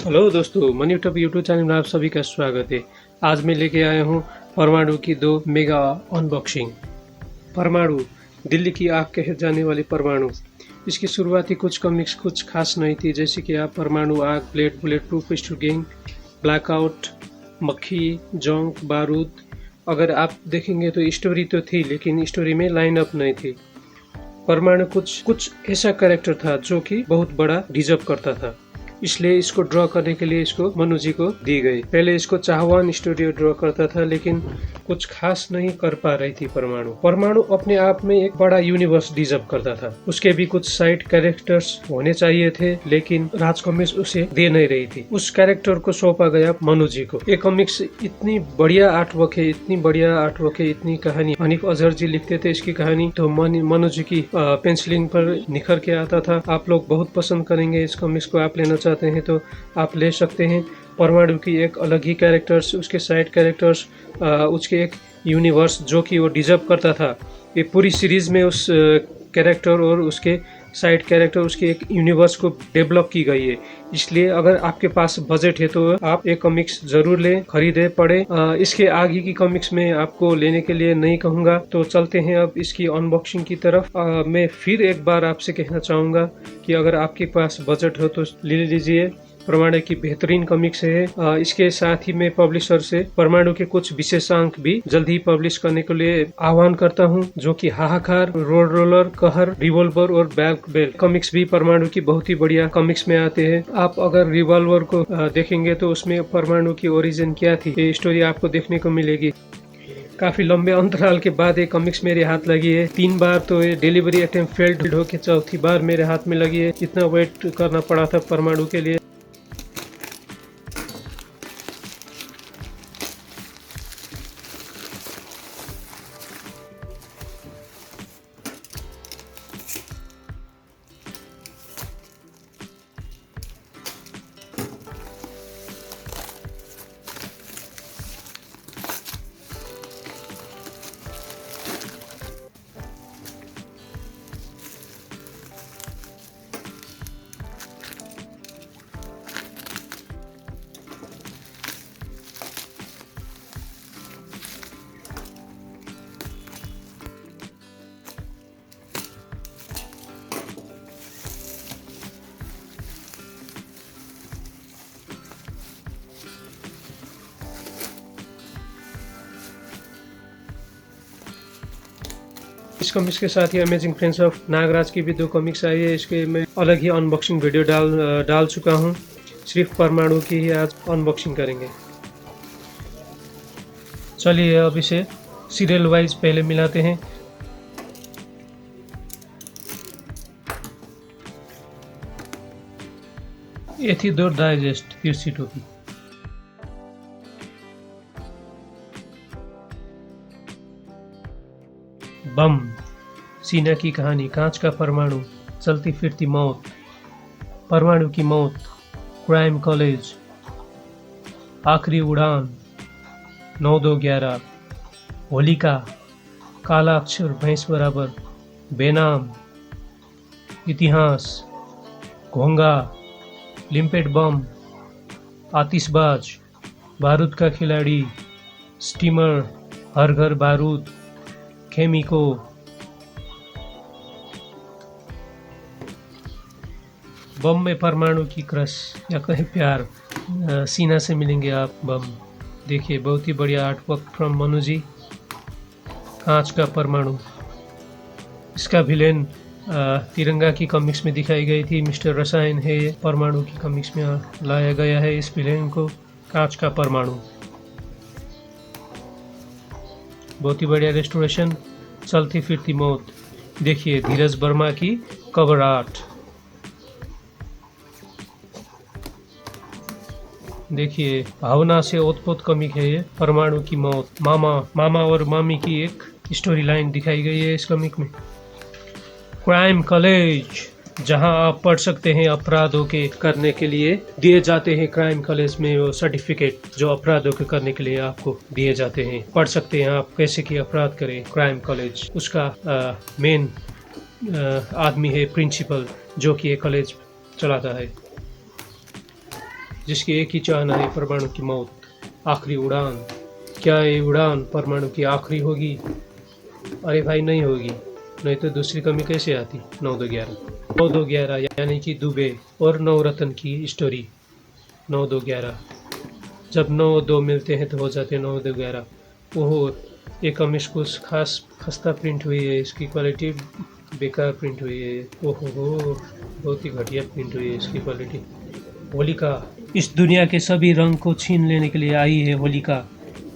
Hello दोस्तों, money top YouTube channel में आप सभी का स्वागत है। आज मैं लेके आया हूँ परमाणु की 2 मेगा अनबॉक्सिंग। परमाणु, दिल्ली की आग कहे जाने वाली परमाणु। इसकी शुरुआती कुछ कॉमिक्स कुछ खास नहीं थी, जैसे कि आप परमाणु आग, ब्लेड, बुलेट प्रूफ, स्टूगेंग, ब्लैकआउट, मक्खी, जोंक, बारूद। अगर आप देखेंगे तो स्टोरी तो थी, लेकिन स्टोरी में लाइन अप नहीं थी। परमाणु कुछ ऐसा कैरेक्टर था जो कि बहुत बड़ा डिजर्व करता था, इसलिए इसको ड्रॉ करने के लिए इसको मनु जी को दी गई। पहले इसको चाहवान स्टूडियो ड्रॉ करता था, लेकिन कुछ खास नहीं कर पा रही थी। परमाणु अपने आप में एक बड़ा यूनिवर्स डिजर्व करता था। उसके भी कुछ साइड कैरेक्टर्स होने चाहिए थे, लेकिन राज कॉमिक्स उसे दे नहीं रही थी। उस कैरेक्टर को सौंपा गया मनु जी को। ये कॉमिक्स इतनी बढ़िया आर्टवर्क है, इतनी कहानी। हनीफ अजहर जी लिखते थे इसकी कहानी, तो मनु जी की पेंसिलिंग पर निखर के आता था। आप लोग बहुत पसंद करेंगे इस कॉमिक्स को। आप लेना चाहते हैं तो आप ले सकते हैं। परमाणु की एक अलग ही कैरेक्टर्स, उसके साइड कैरेक्टर्स, उसके एक यूनिवर्स जो कि वो डिजर्व करता था। ये पूरी सीरीज में उस कैरेक्टर और उसके साइड कैरेक्टर, उसके एक यूनिवर्स को डेवलप की गई है। इसलिए अगर आपके पास बजट है तो आप एक कॉमिक्स जरूर लें, खरीदे, पढ़े। इसके आगे की कॉमिक्स में आपको लेने के लिए नहीं कहूँगा। तो चलते हैं अब इसकी अनबॉक्सिंग की तरफ। मैं फिर एक बार आपसे कहना चाहूँगा कि अगर आपके पास बजट हो तो ले लीजिए। परमाणु की बेहतरीन कॉमिक्स है। इसके साथ ही मैं पब्लिशर से परमाणु के कुछ विशेषांक भी जल्द ही पब्लिश करने के लिए आह्वान करता हूं, जो कि हाहाकार, रोड रोलर, कहर, रिवॉल्वर और बैक बेल कॉमिक्स भी परमाणु की बहुत ही बढ़िया कॉमिक्स में आते हैं। आप अगर रिवॉल्वर को देखेंगे तो उसमें परमाणु की ओरिजिन क्या थी, ये स्टोरी आपको देखने को मिलेगी। काफी लंबे अंतराल के बाद ये कॉमिक्स मेरे हाथ लगी है। 3 बार तो ये डिलीवरी अटेम्प्ट फेल्ड होकर चौथी बार मेरे हाथ में लगी है। इतना वेट करना पड़ा था परमाणु के लिए। इस कॉमिक्स के साथ ही अमेजिंग फ्रेंड्स ऑफ नागराज की भी 2 कॉमिक्स आई है। इसके मैं अलग ही अनबॉक्सिंग वीडियो डाल चुका हूँ। सिर्फ परमाणु की ही आज अनबॉक्सिंग करेंगे। चलिए अब इसे सीरियल वाइज पहले मिलाते हैं। एथिडोर डाइजेस्ट तिरछी टोपी। बम, सीना की कहानी, कांच का परमाणु, चलती फिरती मौत, परमाणु की मौत, क्राइम कॉलेज, आखिरी उड़ान, 9-2-11, होलिका, काला अक्षर भैंस बराबर, बेनाम, इतिहास, घोंगा, लिम्पेड बम, आतिशबाज, बारूद का खिलाड़ी, स्टीमर, हर घर बारूद, खेमिको, बम में परमाणु की क्रश या कहीं प्यार, सीना से मिलेंगे आप बम। देखिए बहुत ही बढ़िया आर्टवर्क फ्रॉम मनु जी। कांच का परमाणु, इसका विलेन तिरंगा की कॉमिक्स में दिखाई गई थी। मिस्टर रसायन है, परमाणु की कॉमिक्स में लाया गया है इस विलेन को। कांच का परमाणु बहुत ही बढ़िया रेस्टोरेशन। चलती फिरती मौत, देखिए धीरज वर्मा की कवर आर्ट। देखिए भावना से ओतप्रोत कॉमिक है ये। परमाणु की मौत, मामा और मामी की एक स्टोरी लाइन दिखाई गई है इस कॉमिक में। क्राइम कॉलेज, जहां आप पढ़ सकते हैं अपराधों के करने के लिए दिए जाते हैं। क्राइम कॉलेज में वो सर्टिफिकेट जो अपराधों के करने के लिए आपको दिए जाते हैं, पढ़ सकते हैं आप कैसे कि अपराध करें। क्राइम कॉलेज, उसका मेन आदमी है प्रिंसिपल, जो कि ये कॉलेज चलाता है। जिसकी एक ही चाहना है परमाणु की मौत, आखिरी उड़ान। क्या ये उड़ान परमाणु की आखिरी होगी? अरे भाई नहीं होगी, नहीं तो दूसरी कमी कैसे आती। 9-2-11 9-2-11 यानी कि दुबे और नवरत्न की स्टोरी। 9-2-11 जब 9-2 मिलते हैं तो हो जाते हैं 9-2-11। ओहो, ये कमिक्स कुछ खास खस्ता प्रिंट हुई है, इसकी क्वालिटी बेकार प्रिंट हुई है। ओहो हो, बहुत ही घटिया प्रिंट हुई है इसकी क्वालिटी। होलिका, इस दुनिया के सभी रंग को छीन लेने के लिए आई है होलिका।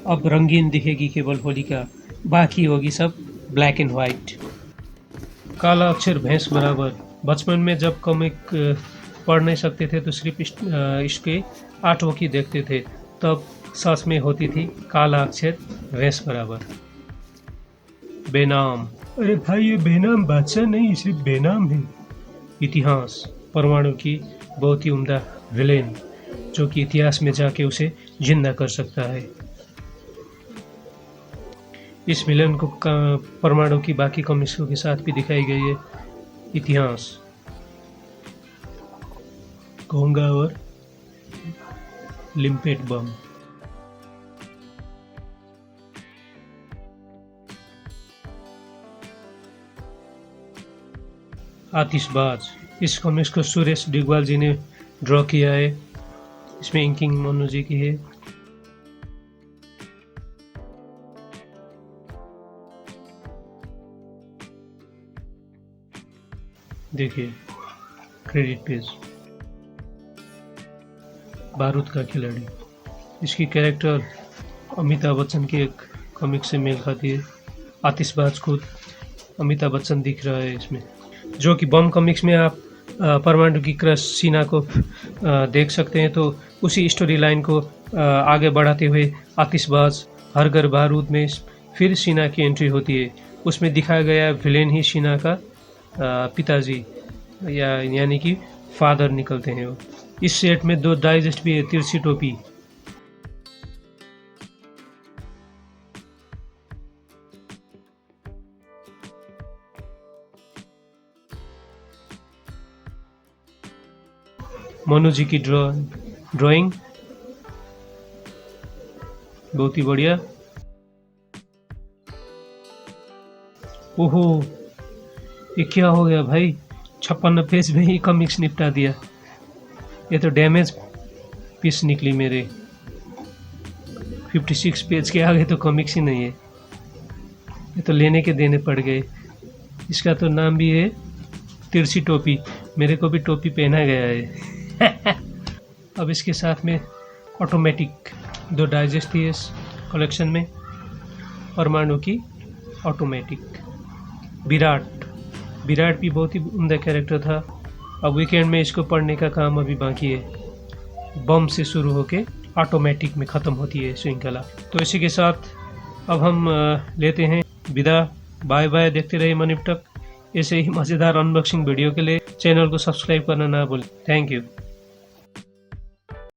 अब रंगीन दिखेगी केवल होलिका, बाकी होगी सब ब्लैक एंड वाइट। काला अक्षर भैंस बराबर। बचपन में जब कॉमिक पढ़ नहीं सकते थे तो सिर्फ इसके आर्टवर्क ही देखते थे, तब सच में होती थी काला अक्षर भैंस बराबर। बेनाम, अरे भाई ये बेनाम बादशाह नहीं, सिर्फ बेनाम है। इतिहास, परमाणु की बहुत ही उम्दा विलेन जो कि इतिहास में जाके उसे जिंदा कर सकता है। इस विलेन को परमाणु की बाकी कमिक्सों के साथ भी दिखाई गई है। इतिहास, घोंगा और लिम्पेट बम। आतिशबाज, इस कॉमिक्स को सुरेश डिगवाल जी ने ड्रॉ किया है। इसमें इंकिंग मनु जी की है। देखिए क्रेडिट पेज। बारूद का खिलाड़ी, इसकी कैरेक्टर अमिताभ बच्चन के एक कॉमिक से मेल खाती है। आतिशबाज खुद अमिताभ बच्चन दिख रहा है इसमें, जो कि बम कॉमिक्स में आप परमाणु की क्रश सीना को देख सकते हैं। तो उसी स्टोरी लाइन को आगे बढ़ाते हुए आतिशबाज हर घर बारूद में फिर सीना की एंट्री होती है। उसमें दिखाया गया विलेन ही सीना का पिताजी यानी कि फादर निकलते हैं वो। इस सेट में 2 डाइजेस्ट भी है, तिरछी टोपी। मनु जी की ड्राइंग बहुत ही बढ़िया। ओहो, ये क्या हो गया भाई, 56 पेज में ही कॉमिक्स निपटा दिया। ये तो डैमेज पीस निकली मेरे। 56 पेज के आगे तो कॉमिक्स ही नहीं है, ये तो लेने के देने पड़ गए। इसका तो नाम भी है तिरछी टोपी, मेरे को भी टोपी पहना गया है। अब इसके साथ में ऑटोमेटिक 2 डाइजेस्ट थी इस कलेक्शन में, परमाणु की ऑटोमेटिक। विराट भी बहुत ही उम्दा कैरेक्टर था। अब वीकेंड में इसको पढ़ने का काम अभी बाकी है। बम से शुरू होके ऑटोमेटिक में ख़त्म होती है श्रृंखला। तो इसी के साथ अब हम लेते हैं विदा। बाय बाय, देखते रहिए मनी टॉक। ऐसे ही मज़ेदार अनबॉक्सिंग वीडियो के लिए चैनल को सब्सक्राइब करना ना भूलें। Thank you.